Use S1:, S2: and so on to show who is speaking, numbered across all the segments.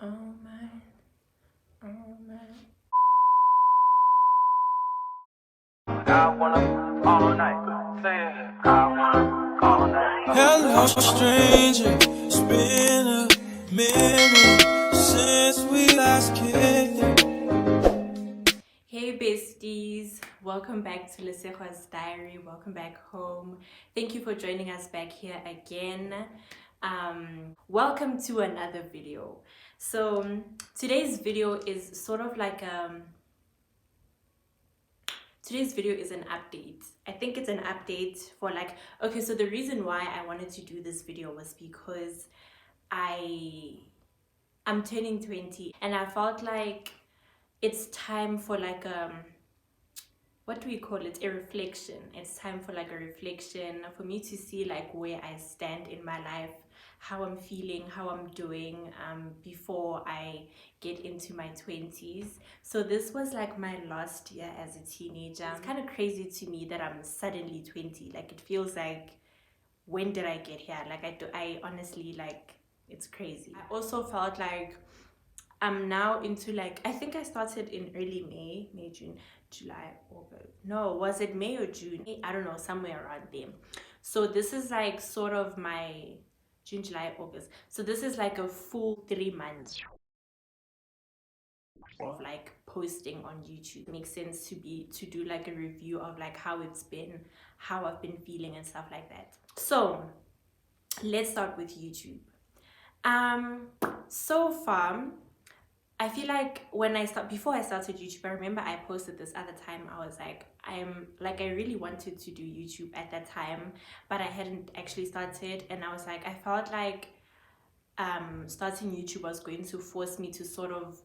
S1: Oh man, oh man. I wanna all night. Say it. I wanna all night. Hello, stranger. It's been a minute since we last kicked. Hey besties, welcome back to Lesejo's Diary. Welcome back home. Thank you for joining us back here again. Welcome to another video. So today's video is sort of like today's video is an update. I think it's an update for okay, so the reason why I wanted to do this video was because I'm turning 20 and I felt like it's time for what do we call it, a reflection. It's time for like a reflection for me to see like where I stand in my life, how I'm feeling, how I'm doing before I get into my 20s. So this was like my last year as a teenager. It's kind of crazy to me that I'm suddenly 20. Like it feels like, when did I get here? Like I honestly, like, it's crazy. I also felt like I'm now into like, I think I started in early May, June, July, August. No, was it May or June? I don't know, somewhere around there. So this is like sort of my June, July, August. So this is like a full 3 months of like posting on YouTube. It makes sense to do like a review of like how it's been, how I've been feeling and stuff like that. So let's start with YouTube. So far I feel like before I started YouTube, I remember I posted this other time. I was like, I really wanted to do YouTube at that time, but I hadn't actually started. And I was like, I felt like starting YouTube was going to force me to sort of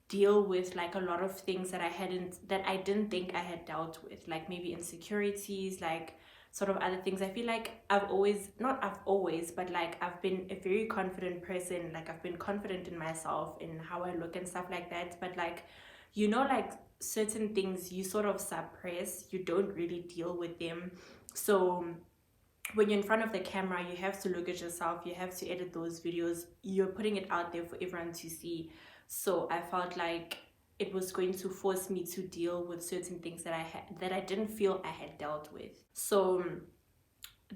S1: deal with like a lot of things that I didn't think I had dealt with, like maybe insecurities, like sort of other things. I feel like but like I've been a very confident person. Like I've been confident in myself, in how I look and stuff like that. But like, like certain things you sort of suppress, you don't really deal with them. So when you're in front of the camera, you have to look at yourself, you have to edit those videos, you're putting it out there for everyone to see. So I felt like it was going to force me to deal with certain things that I didn't feel I had dealt with. So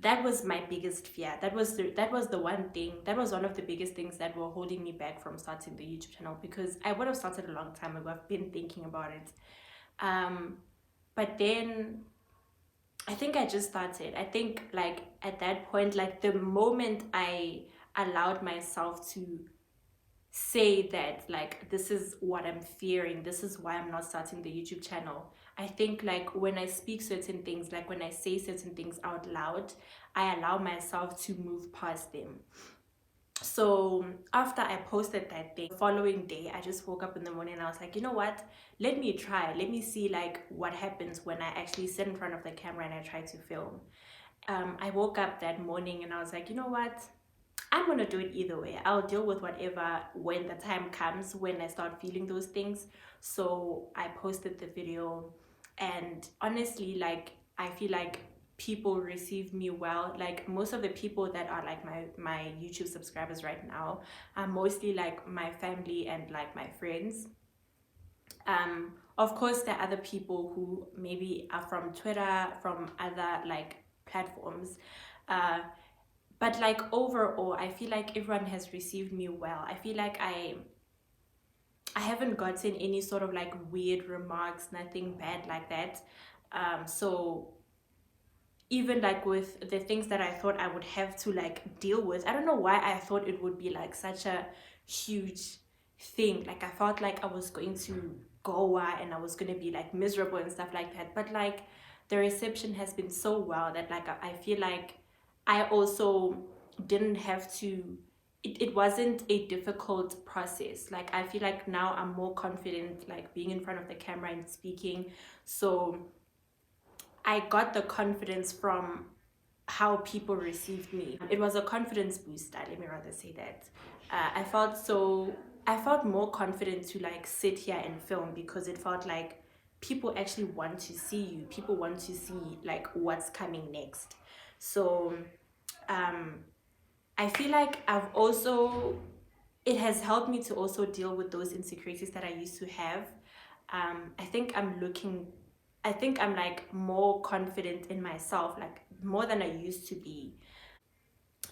S1: that was my biggest fear. That was one of the biggest things that were holding me back from starting the YouTube channel, because I would have started a long time ago. I've been thinking about it. But then I think I just started. I think like at that point, like the moment I allowed myself to say that like this is what I'm fearing, this is why I'm not starting the YouTube channel. I think like when I speak certain things, like when I say certain things out loud, I allow myself to move past them. So after I posted that day, the following day, I just woke up in the morning and I was like, you know what, let me see like what happens when I actually sit in front of the camera and I try to film. I woke up that morning and I was like, you know what, I'm gonna do it either way. I'll deal with whatever when the time comes, when I start feeling those things. So I posted the video, and honestly, like I feel like people receive me well. Like most of the people that are like my YouTube subscribers right now are mostly like my family and like my friends. Of course there are other people who maybe are from Twitter, from other like platforms, but like overall I feel like everyone has received me well. I feel like I haven't gotten any sort of like weird remarks, nothing bad like that. So even like with the things that I thought I would have to like deal with, I don't know why I thought it would be like such a huge thing. Like I felt like I was going to Goa and I was going to be like miserable and stuff like that. But like the reception has been so well that like I feel like I also didn't have to, it wasn't a difficult process. Like I feel like now I'm more confident like being in front of the camera and speaking. So I got the confidence from how people received me. It was a confidence booster, let me rather say that. I felt more confident to like sit here and film, because it felt like people actually want to see you. People want to see like what's coming next. So I feel like I've also it has helped me to also deal with those insecurities that I used to have. I think I'm like more confident in myself, like more than I used to be.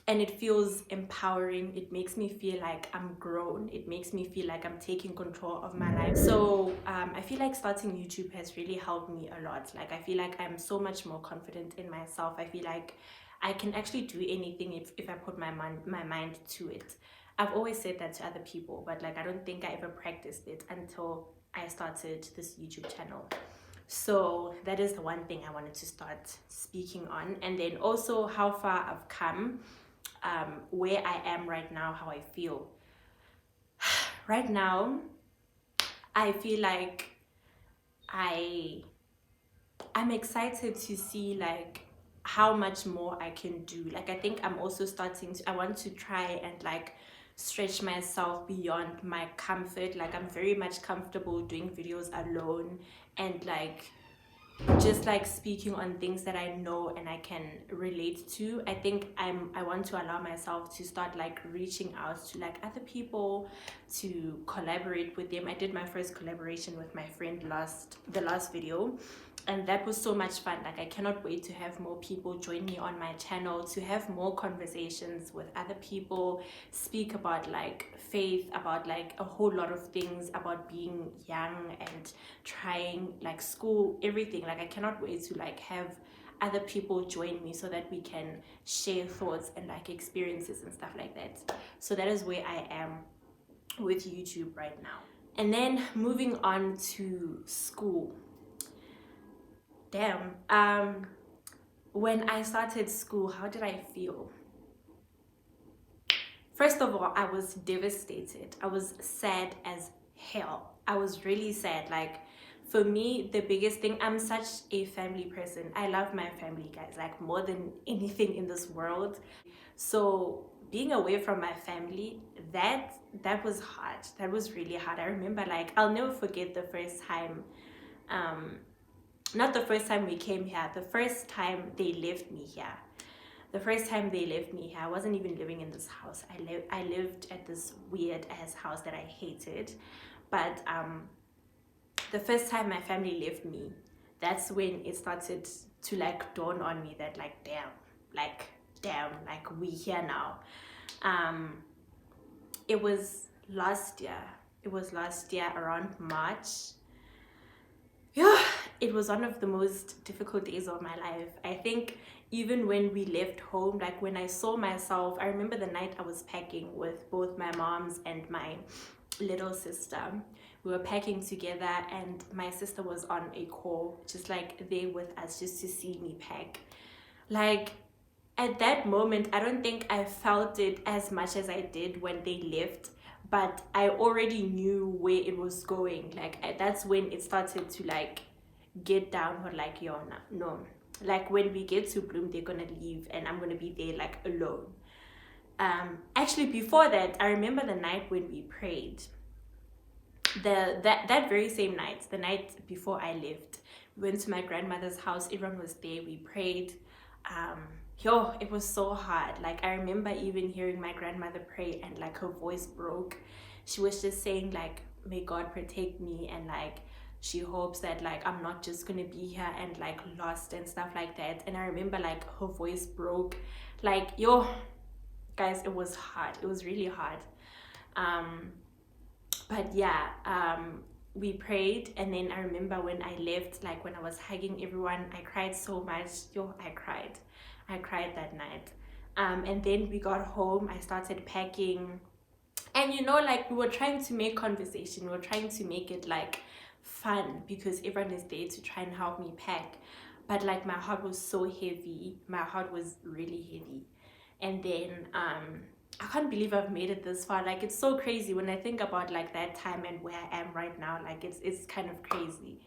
S1: And it feels empowering. It makes me feel like I'm grown. It makes me feel like I'm taking control of my life. So I feel like starting YouTube has really helped me a lot. Like I feel like I'm so much more confident in myself. I feel like I can actually do anything if I put my mind to it. I've always said that to other people, but like I don't think I ever practiced it until I started this YouTube channel. So that is the one thing I wanted to start speaking on. And then also how far I've come, where I am right now, how I feel. Right now, I feel like I I'm excited to see like how much more I can do. Like I think I'm also I want to try and like stretch myself beyond my comfort. Like I'm very much comfortable doing videos alone and like just like speaking on things that I know and I can relate to. I think I want to allow myself to start like reaching out to like other people to collaborate with them. I did my first collaboration with my friend the last video, and that was so much fun. Like I cannot wait to have more people join me on my channel, to have more conversations with other people, speak about like faith, about like a whole lot of things, about being young and trying like school, everything. Like I cannot wait to like have other people join me so that we can share thoughts and like experiences and stuff like that. So that is where I am with YouTube right now. And then moving on to school. Damn. When I started school, how did I feel? First of all, I was devastated. I was sad as hell. I was really sad. Like for me, the biggest thing, I'm such a family person. I love my family, guys, like more than anything in this world. So being away from my family, that was hard. That was really hard. I remember like I'll never forget the first time, not the first time we came here, the first time they left me here. The first time they left me here, I wasn't even living in this house. I lived at this weird ass house that I hated. But the first time my family left me, that's when it started to like dawn on me that like damn, like we here now. It was last year. It was last year around March. Yeah, it was one of the most difficult days of my life. I think even when we left home, like when I saw myself, I remember the night I was packing with both my moms and my little sister. We were packing together and my sister was on a call, just like there with us, just to see me pack. Like at that moment, I don't think I felt it as much as I did when they left, but I already knew where it was going. Like that's when it started to like get down or like yo no, like when we get to Bloom, they're gonna leave and I'm gonna be there like alone. Actually before that, I remember the night when we prayed. That very same night, the night before I left, we went to my grandmother's house. Everyone was there. We prayed. It was so hard. Like I remember even hearing my grandmother pray and like her voice broke. She was just saying like, may God protect me, and like she hopes that like I'm not just gonna be here and like lost and stuff like that. And I remember like her voice broke. Like guys, it was hard. It was really hard. But yeah, we prayed, and then I remember when I left, like when I was hugging everyone, I cried so much. I cried that night. And then we got home, I started packing, and like we were trying to make conversation, we were trying to make it like fun because everyone is there to try and help me pack. But like my heart was so heavy, my heart was really heavy. And then I can't believe I've made it this far. Like it's so crazy when I think about like that time and where I am right now. Like it's kind of crazy.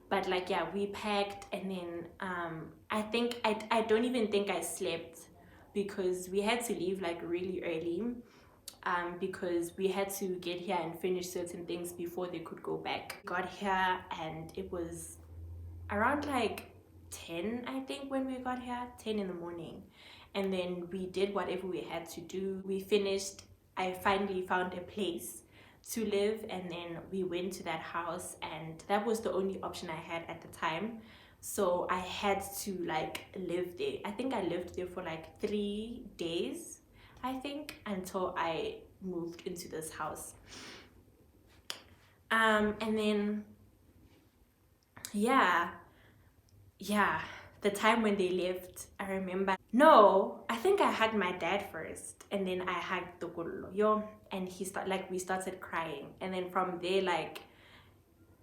S1: But like yeah, we packed, and then I think I don't even think I slept because we had to leave like really early, because we had to get here and finish certain things before they could go back. Got here and it was around like 10, I think, when we got here, 10 in the morning. And then we did whatever we had to do. We finished I finally found a place to live, and then we went to that house, and that was the only option I had at the time. So I had to like live there. I think I lived there for like 3 days, I think, until I moved into this house. And then yeah, yeah, the time when they left, I remember. No, I think I hugged my dad first, and then I hugged the gullo, yo, and we started crying, and then from there, like,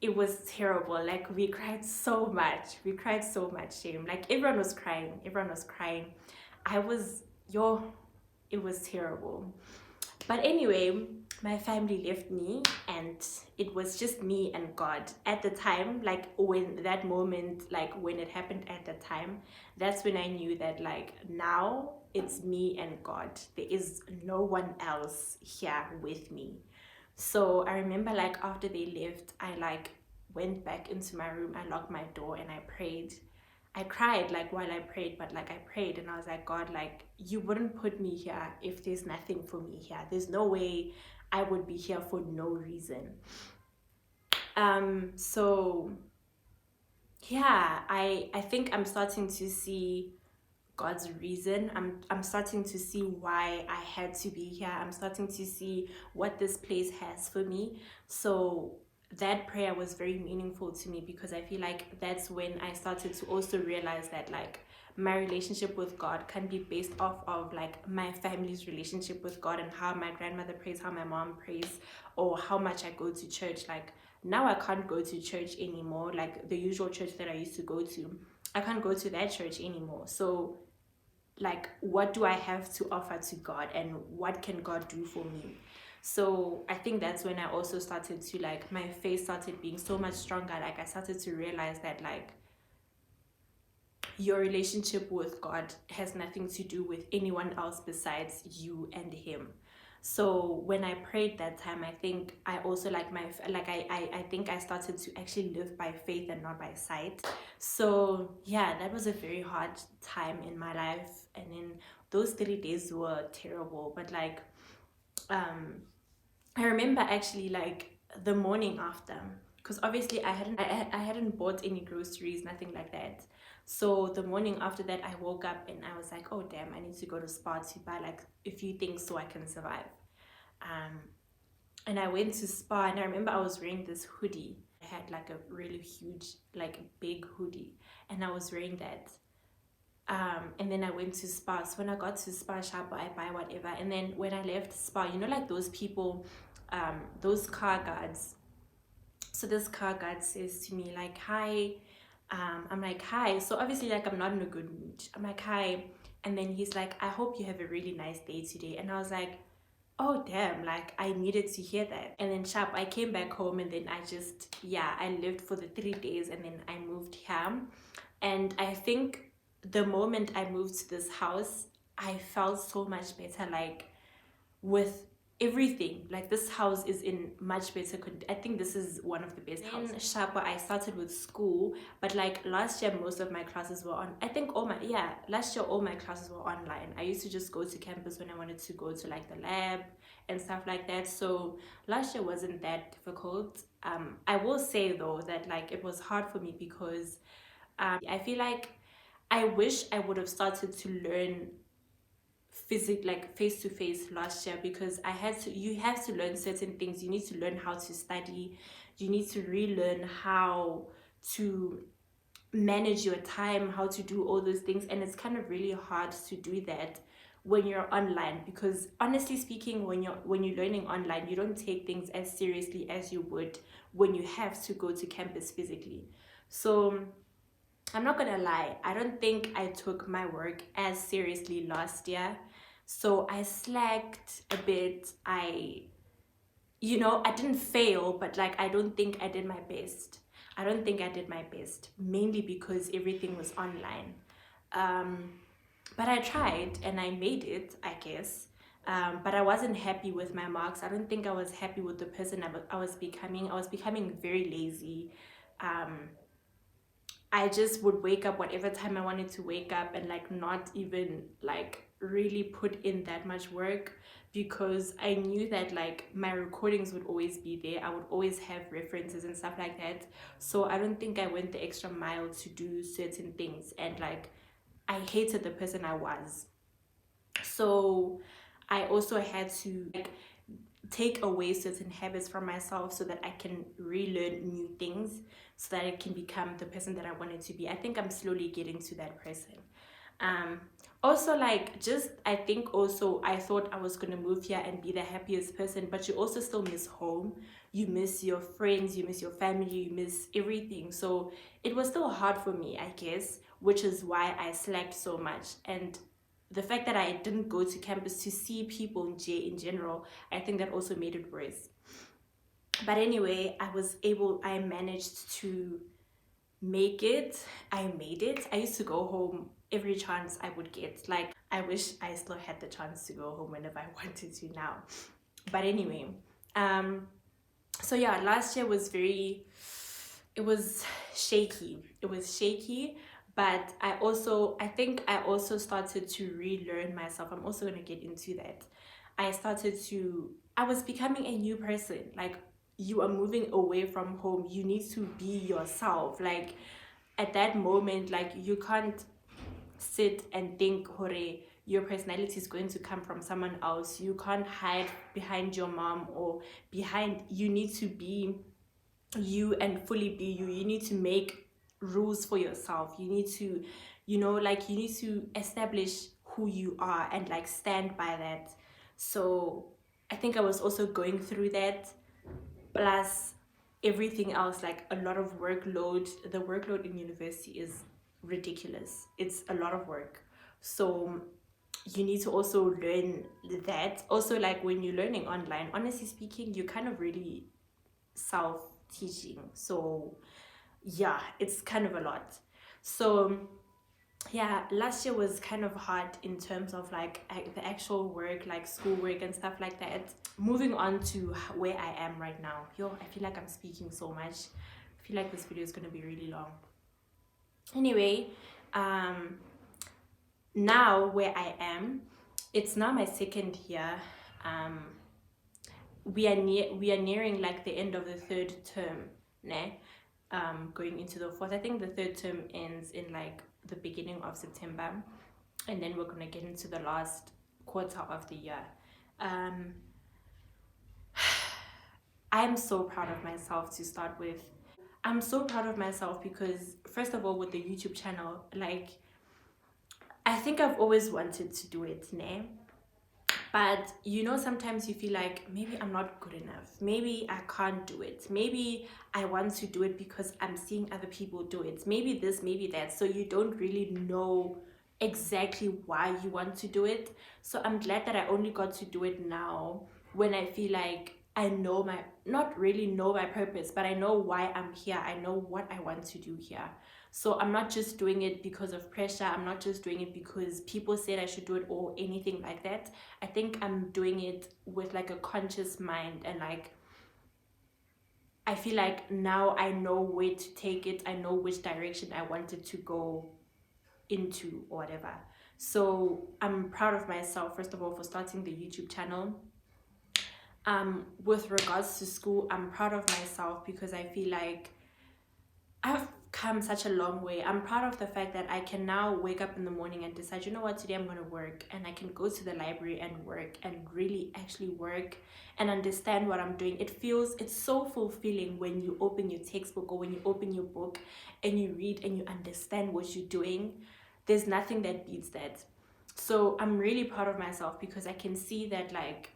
S1: it was terrible. Like, we cried so much. We cried so much, shame. Like, everyone was crying. Everyone was crying. I was, yo, it was terrible. But anyway, my family left me, and it was just me and God at the time. Like, when that moment, like when it happened at the time, that's when I knew that, like, now it's me and God. There is no one else here with me. So I remember, like, after they left, I like went back into my room, I locked my door, and I prayed. I cried like while I prayed, but like I prayed and I was like, God, like, you wouldn't put me here if there's nothing for me here. There's no way I would be here for no reason. So yeah, I think I'm starting to see God's reason. I'm starting to see why I had to be here. I'm starting to see what this place has for me. So that prayer was very meaningful to me, because I feel like that's when I started to also realize that, like, my relationship with God can be based off of like my family's relationship with God, and how my grandmother prays, how my mom prays, or how much I go to church. Like, now I can't go to church anymore, like the usual church that I used to go to. I can't go to that church anymore. So, like, what do I have to offer to God, and what can God do for me? So I think that's when I also started to, like, my faith started being so much stronger. Like, I started to realize that, like, your relationship with God has nothing to do with anyone else besides you and him. So when I prayed that time, I think I also, like, I think I started to actually live by faith and not by sight. So yeah, that was a very hard time in my life, and then those 3 days were terrible. But like, um I remember actually, like, the morning after, because obviously I hadn't bought any groceries, nothing like that. So the morning after that, I woke up and I was like, oh damn, I need to go to Spar to buy like a few things so I can survive. Um, and I went to Spar, and I remember I was wearing this hoodie. I had like a really huge, like, big hoodie, and I was wearing that. And then I went to Spa. So when I got to Spa shop, I buy whatever. And then when I left Spa, you know, like those people, those car guards. So this car guard says to me, like, hi. I'm like, hi. So obviously, like, I'm not in a good mood. I'm like, hi. And then he's like, I hope you have a really nice day today. And I was like, oh damn, like, I needed to hear that. And then sharp, I came back home, and then I just, yeah, I lived for the 3 days, and then I moved here. And I think the moment I moved to this house, I felt so much better, like, with everything. Like, this house is in much better I think this is one of the best houses. Then sharper, I started with school, but like last year most of my classes were on, I think all my, yeah, last year all my classes were online. I used to just go to campus when I wanted to go to like the lab and stuff like that. So last year wasn't that difficult. I will say though that, like, it was hard for me because I feel like I wish I would have started to learn like face to face last year, because I had to, you have to learn certain things. You need to learn how to study, you need to relearn how to manage your time, how to do all those things. And it's kind of really hard to do that when you're online, because honestly speaking, when you're learning online, you don't take things as seriously as you would when you have to go to campus physically. So I'm not gonna lie, I don't think I took my work as seriously last year. So I slacked a bit. I didn't fail, but like, I don't think I did my best. I don't think I did my best, mainly because everything was online. Um, but I tried and I made it, I guess. But I wasn't happy with my marks. I don't think I was happy with the person I was becoming. I was becoming very lazy. Um, I just would wake up whatever time I wanted to wake up, and like not even like really put in that much work, because I knew that like my recordings would always be there. I would always have references and stuff like that. So I don't think I went the extra mile to do certain things, and like I hated the person I was. So I also had to like take away certain habits from myself so that I can relearn new things, so that I can become the person that I wanted to be. I think I'm slowly getting to that person. um Also, like, just I think also I thought I was gonna move here and be the happiest person, but you also still miss home, you miss your friends, you miss your family, you miss everything. So it was still hard for me, I guess, which is why I slacked so much. And the fact that I didn't go to campus to see people in general, I think that also made it worse. But anyway, I managed to make it. I made it. I used to go home every chance I would get. Like, I wish I still had the chance to go home whenever I wanted to now. But anyway, um so yeah, last year was it was shaky. It was shaky, but I think I also started to relearn myself. I'm also going to get into that. I was becoming a new person. Like, you are moving away from home, you need to be yourself. Like, at that moment, like, you can't sit and think, hore, your personality is going to come from someone else. You can't hide behind your mom or behind. You need to be you and fully be you. You need to make rules for yourself. You need to, like, you need to establish who you are and like stand by that. So I think I was also going through that, plus everything else, like a lot of workload. The workload in university is ridiculous. It's a lot of work. So you need to also learn that. Also, like, when you're learning online, honestly speaking, you're kind of really self-teaching. So yeah, it's kind of a lot. So yeah, last year was kind of hard in terms of like the actual work, like schoolwork and stuff like that. Moving on to where I am right now. Yo, I feel like I'm speaking so much. I feel like this video is going to be really long. Anyway, now where I am, it's now my second year. We are nearing like the end of the third term, né? Going into the fourth. I think the third term ends in like the beginning of September, and then we're gonna get into the last quarter of the year. I'm so proud of myself to start with. I'm so proud of myself because, first of all, with the YouTube channel, like, I think I've always wanted to do it, né? But sometimes you feel like, maybe I'm not good enough, maybe I can't do it, maybe I want to do it because I'm seeing other people do it, maybe this, maybe that. So you don't really know exactly why you want to do it. So I'm glad that I only got to do it now, when I feel like I know not really know my purpose, but I know why I'm here. I know what I want to do here. So I'm not just doing it because of pressure. I'm not just doing it because people said I should do it or anything like that. I think I'm doing it with like a conscious mind, and like, I feel like now I know where to take it. I know which direction I wanted to go into or whatever. So I'm proud of myself, first of all, for starting the YouTube channel. With regards to school, I'm proud of myself because I feel like I've come such a long way. I'm proud of the fact that I can now wake up in the morning and decide, you know what, today I'm going to work, and I can go to the library and work and really actually work and understand what I'm doing. It's so fulfilling when you open your textbook or when you open your book and you read and you understand what you're doing. There's nothing that beats that. So I'm really proud of myself because I can see that, like,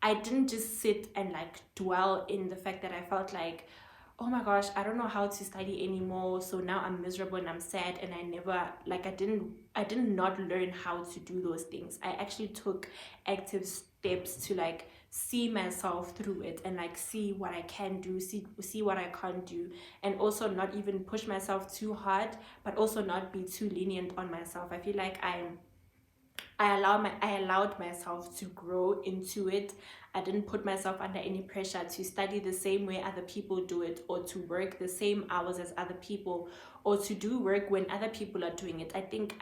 S1: I didn't just sit and like dwell in the fact that I felt like, oh my gosh, I don't know how to study anymore, so now I'm miserable and I'm sad, and I did not learn how to do those things. I actually took active steps to like see myself through it and like see what I can do, see what I can't do, and also not even push myself too hard, but also not be too lenient on myself. I feel like I allowed myself to grow into it. I didn't put myself under any pressure to study the same way other people do it, or to work the same hours as other people, or to do work when other people are doing it. I think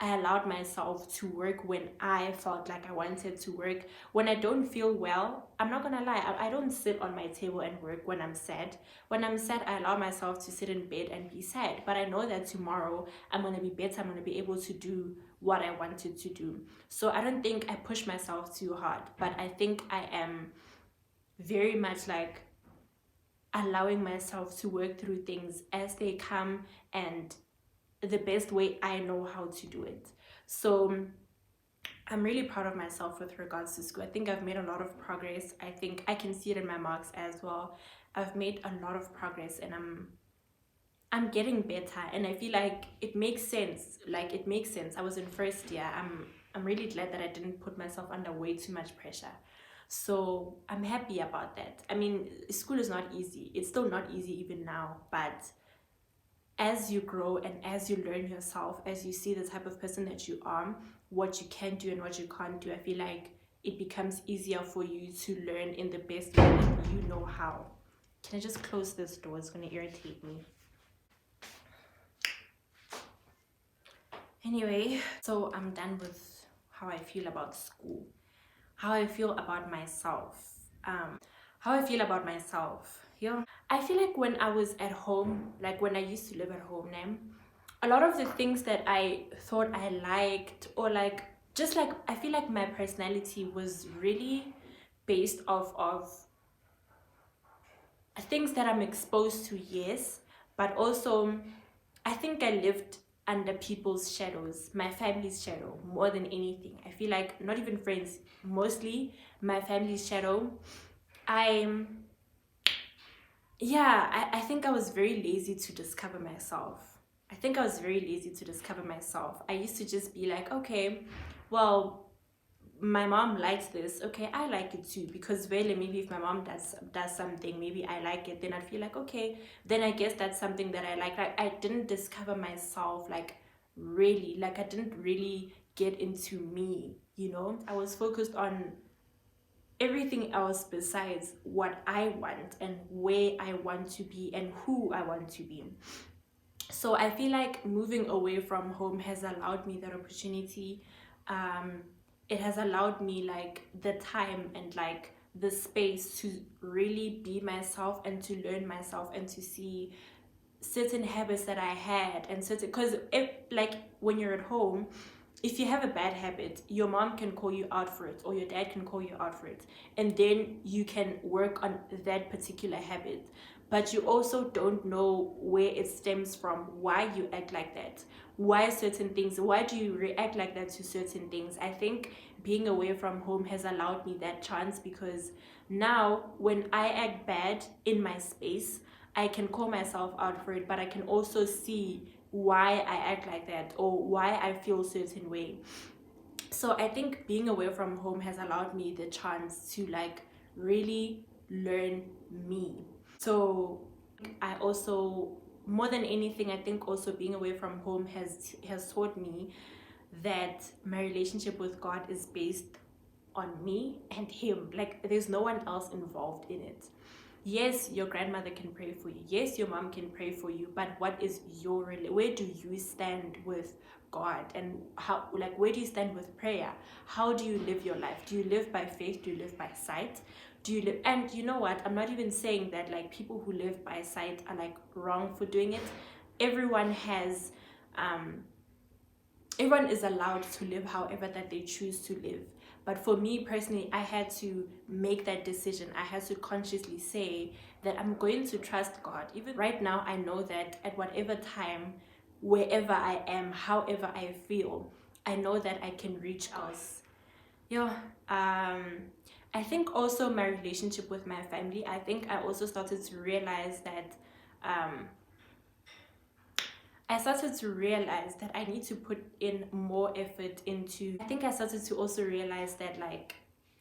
S1: I allowed myself to work when I felt like I wanted to work. When I don't feel well, I'm not gonna lie, I don't sit on my table and work when I'm sad. When I'm sad, I allow myself to sit in bed and be sad. But I know that tomorrow I'm gonna be better, I'm gonna be able to do what I wanted to do. So I don't think I push myself too hard, but I think I am very much like allowing myself to work through things as they come and the best way I know how to do it. So I'm really proud of myself with regards to school. I think I've made a lot of progress. I think I can see it in my marks as well. I've made a lot of progress and I'm getting better, and I feel like it makes sense. Like it makes sense. I was in first year. I'm really glad that I didn't put myself under way too much pressure. So I'm happy about that. I mean, school is not easy. It's still not easy even now, but as you grow and as you learn yourself, as you see the type of person that you are, what you can do and what you can't do, I feel like it becomes easier for you to learn in the best way that you know how. Can I just close this door? It's going to irritate me. Anyway, so I'm done with how I feel about school, how I feel about myself. How I feel about myself. Yeah. I feel like when I was at home, like when I used to live at home now, a lot of the things that I thought I liked, or like just like I feel like my personality was really based off of things that I'm exposed to, yes, but also I think I lived under people's shadows, my family's shadow, more than anything. I feel like not even friends, mostly my family's shadow. I I think I was very lazy to discover myself. I think I was very lazy to discover myself. I used to just be like, okay, well, my mom likes this, okay, I like it too, because really maybe if my mom does something, maybe I like it, then I feel like, okay, then I guess that's something that I like. I didn't discover myself, like really, like I didn't really get into me, you know. I was focused on everything else besides what I want and where I want to be and who I want to be. So I feel like moving away from home has allowed me that opportunity. um it has allowed me like the time and like the space to really be myself and to learn myself and to see certain habits that I had, and certain, because if like when you're at home, if you have a bad habit, your mom can call you out for it or your dad can call you out for it, and then you can work on that particular habit. But you also don't know where it stems from, why you act like that, why certain things, why do you react like that to certain things. I think being away from home has allowed me that chance, because now when I act bad in my space, I can call myself out for it, but I can also see why I act like that or why I feel a certain way. So I think being away from home has allowed me the chance to like really learn me. So I also, more than anything, I think also being away from home has taught me that my relationship with God is based on me and him. Like there's no one else involved in it. Yes, your grandmother can pray for you, yes, your mom can pray for you, but what is where do you stand with God? And how, like, where do you stand with prayer? How do you live your life? Do you live by faith? Do you live by sight? Do you live, and you know what, I'm not even saying that like people who live by sight are like wrong for doing it. Everyone has everyone is allowed to live however that they choose to live. But for me personally, I had to make that decision. I had to consciously say that I'm going to trust God. Even right now, I know that at whatever time, wherever I am, however I feel, I know that I can reach out. Yeah. I think also my relationship with my family, I think I also started to realize that um I started to realize that I need to put in more effort into. I think I started to also realize that like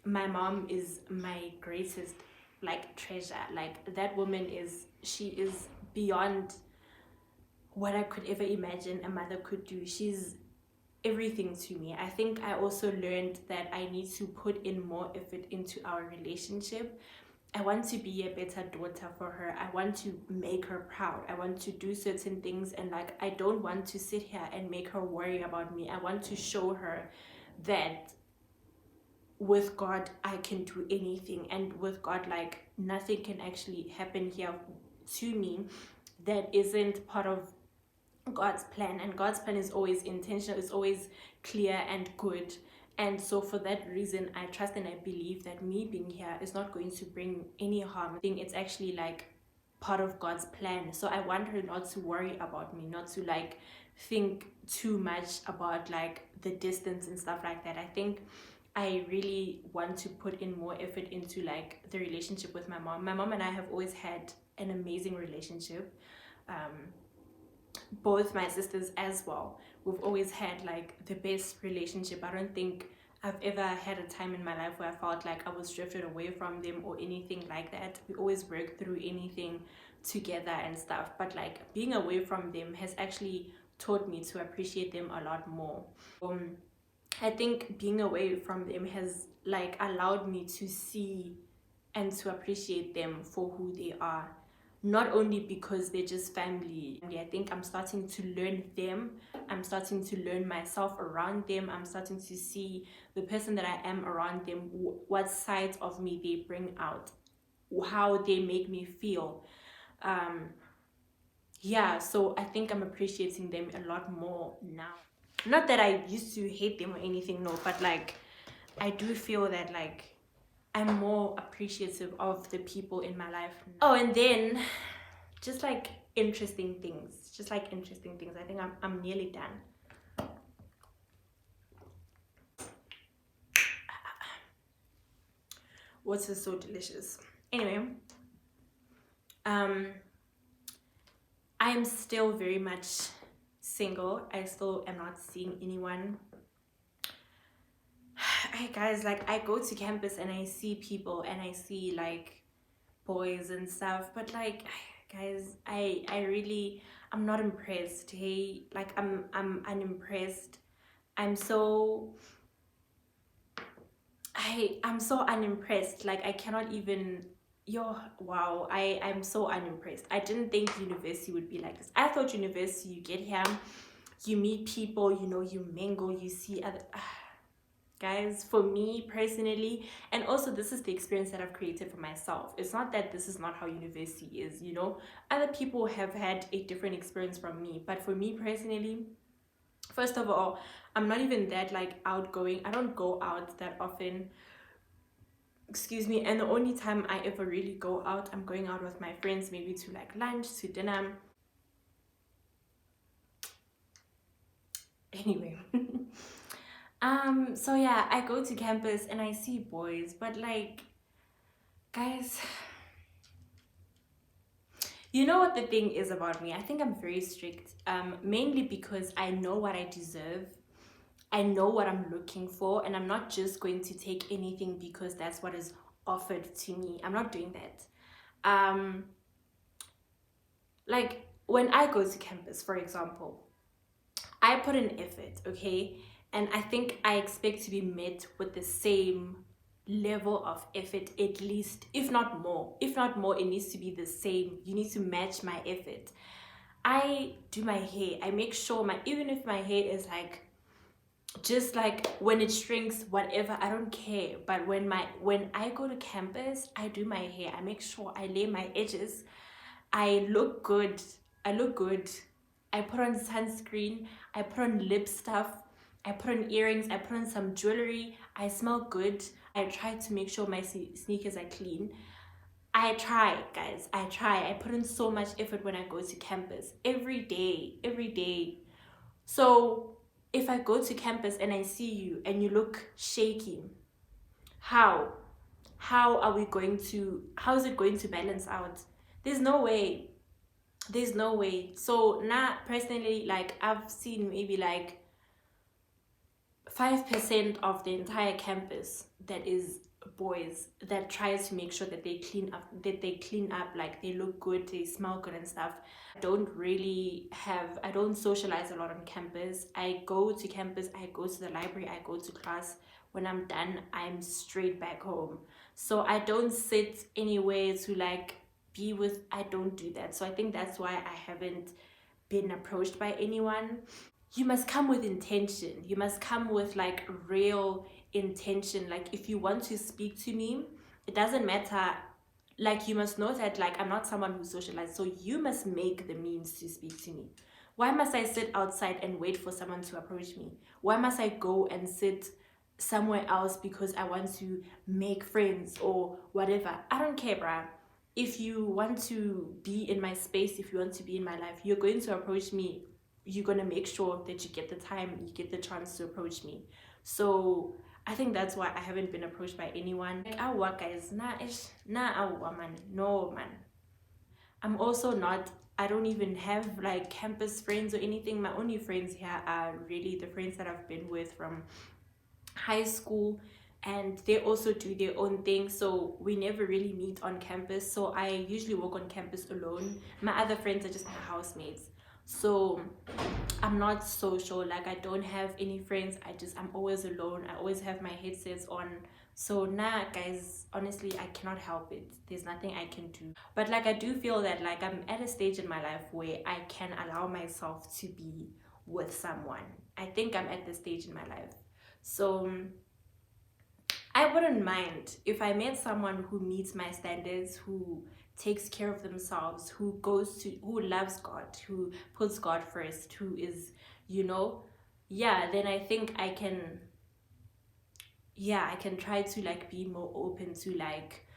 S1: my mom is my greatest like treasure. Like that woman she is beyond what I could ever imagine a mother could do. She's everything to me. I think I also learned that I need to put in more effort into our relationship. I want to be a better daughter for her. I want to make her proud. I want to do certain things, and like I don't want to sit here and make her worry about me. I want to show her that with God I can do anything, and with God, like, nothing can actually happen here to me that isn't part of God's plan. And God's plan is always intentional, it's always clear and good. And so for that reason, I trust and I believe that me being here is not going to bring any harm. I think it's actually like part of God's plan. So I want her not to worry about me, not to like think too much about like the distance and stuff like that. I think I really want to put in more effort into like the relationship with my mom. My mom and I have always had an amazing relationship. Both my sisters as well. We've always had like the best relationship. I don't think I've ever had a time in my life where I felt like I was drifted away from them or anything like that. We always worked through anything together and stuff. But like being away from them has actually taught me to appreciate them a lot more. I think being away from them has like allowed me to see and to appreciate them for who they are, not only because they're just family. I think I'm starting to learn them, I'm starting to learn myself around them, I'm starting to see the person that I am around them, what sides of me they bring out, how they make me feel. Yeah, so I think I'm appreciating them a lot more now. Not that I used to hate them or anything, no, but like I do feel that like I'm more appreciative of the people in my life. Oh, and then just like interesting things. I think I'm nearly done. Water is so delicious. Anyway, I am still very much single. I still am not seeing anyone. Hey guys, like I go to campus and I see people and I see like boys and stuff, but like guys, I really, I'm not impressed. Hey, like I'm unimpressed. I'm so I'm so unimpressed. Like I cannot even, wow, I'm so unimpressed. I didn't think university would be like this. I thought university, you get here, you meet people, you know, you mingle, you see other guys. For me personally, and also this is the experience that I've created for myself. It's not that this is not how university is, you know, other people have had a different experience from me, but for me personally, first of all, I'm not even that like outgoing. I don't go out that often, excuse me, and the only time I ever really go out, I'm going out with my friends, maybe to like lunch, to dinner. Anyway. So yeah, I go to campus and I see boys, but like guys, you know what the thing is about me? I think I'm very strict, mainly because I know what I deserve, I know what I'm looking for, and I'm not just going to take anything because that's what is offered to me. I'm not doing that. Like when I go to campus, for example, I put in effort, okay? And I think I expect to be met with the same level of effort, at least, if not more. If not more, it needs to be the same. You need to match my effort. I do my hair. I make sure even if my hair is like, just like when it shrinks, whatever, I don't care. But when I go to campus, I do my hair. I make sure I lay my edges. I look good. I put on sunscreen. I put on lip stuff. I put on earrings. I put on some jewelry. I smell good. I try to make sure my sneakers are clean. I try, guys. I try. I put in so much effort when I go to campus. Every day. So if I go to campus and I see you and you look shaky, how are we going to, how is it going to balance out? There's no way. So now personally, like I've seen maybe like 5% of the entire campus that is boys that try to make sure that they clean up, like they look good, they smell good and stuff. I don't socialize a lot on campus. I go to campus, I go to the library, I go to class. When I'm done, I'm straight back home. So I don't sit anywhere to like be with. I don't do that. So I think that's why I haven't been approached by anyone. You must come with intention. You must come with like real intention. Like if you want to speak to me, it doesn't matter. Like you must know that like I'm not someone who socializes, so you must make the means to speak to me. Why must I sit outside and wait for someone to approach me? Why must I go and sit somewhere else because I want to make friends or whatever? I don't care, bruh. If you want to be in my space, if you want to be in my life, you're going to approach me. You're going to make sure that you get the time, you get the chance to approach me. So I think that's why I haven't been approached by anyone. Like, our guys, our man, no man. I'm also not, I don't even have like campus friends or anything. My only friends here are really the friends that I've been with from high school, and they also do their own thing, so we never really meet on campus. So I usually walk on campus alone. My other friends are just my housemates. So I'm not social, like I don't have any friends. I'm always alone. I always have my headsets on. So nah, guys, honestly, I cannot help it. There's nothing I can do. But like I do feel that like I'm at a stage in my life where I can allow myself to be with someone. I think I'm at this stage in my life. So I wouldn't mind if I met someone who meets my standards, who takes care of themselves, who loves God, who puts God first, who is, yeah, then I think I can, yeah, I can try to like be more open to like,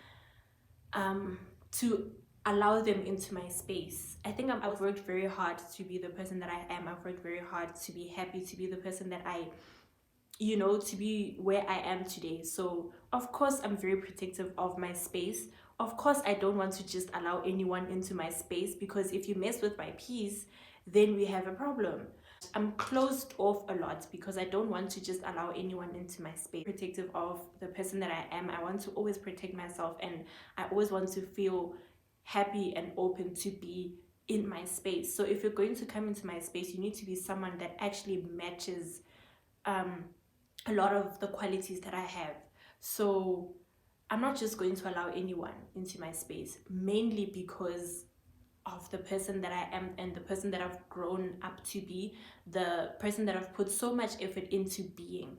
S1: to allow them into my space. I think I've worked very hard to be the person that I am. I've worked very hard to be happy, to be the person that to be where I am today. So of course I'm very protective of my space. Of course I don't want to just allow anyone into my space, because if you mess with my peace, then we have a problem. I'm closed off a lot because I don't want to just allow anyone into my space. Protective of the person that I am. I want to always protect myself, and I always want to feel happy and open to be in my space. So if you're going to come into my space, you need to be someone that actually matches a lot of the qualities that I have. So I'm not just going to allow anyone into my space, mainly because of the person that I am and the person that I've grown up to be, the person that I've put so much effort into being.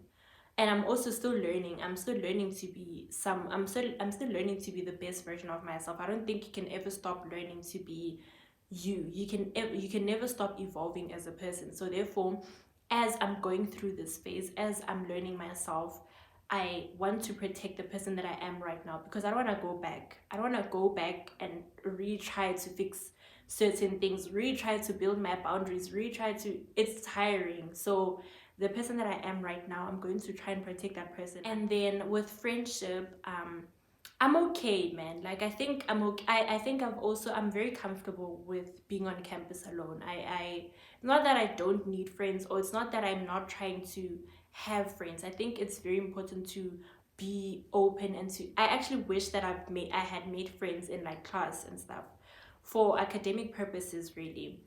S1: And I'm also still learning. I'm still learning to be I'm still learning to be the best version of myself. I don't think you can ever stop learning to be you. You can never stop evolving as a person. So therefore, as I'm going through this phase, as I'm learning myself, I want to protect the person that I am right now, because I don't want to go back. I don't want to go back and retry to fix certain things, retry to build my boundaries, it's tiring. So the person that I am right now, I'm going to try and protect that person. And then with friendship, I'm okay, man. Like I think I'm okay. I think I'm very comfortable with being on campus alone. I not that I don't need friends, or it's not that I'm not trying to have friends. I think it's very important to be open, and I actually wish that I had made friends in like class and stuff for academic purposes, really.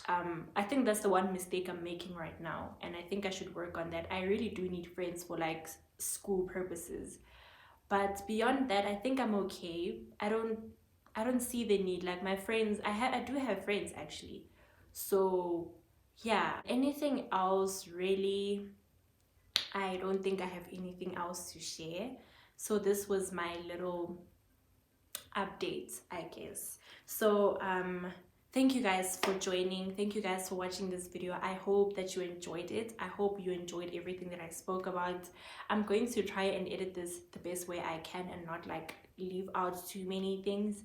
S1: I think that's the one mistake I'm making right now, and I think I should work on that. I really do need friends for like school purposes. But beyond that, I think I'm okay. I don't see the need. Like my friends, I do have friends actually. So yeah, anything else really, I don't think I have anything else to share. So this was my little update, I guess. So thank you guys for joining. Thank you guys for watching this video. I hope that you enjoyed it. I hope you enjoyed everything that I spoke about. I'm going to try and edit this the best way I can and not like leave out too many things.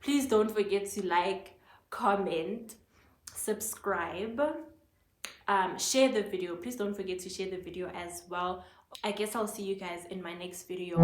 S1: Please don't forget to like, comment, subscribe, share the video. Please don't forget to share the video as well. I guess I'll see you guys in my next video.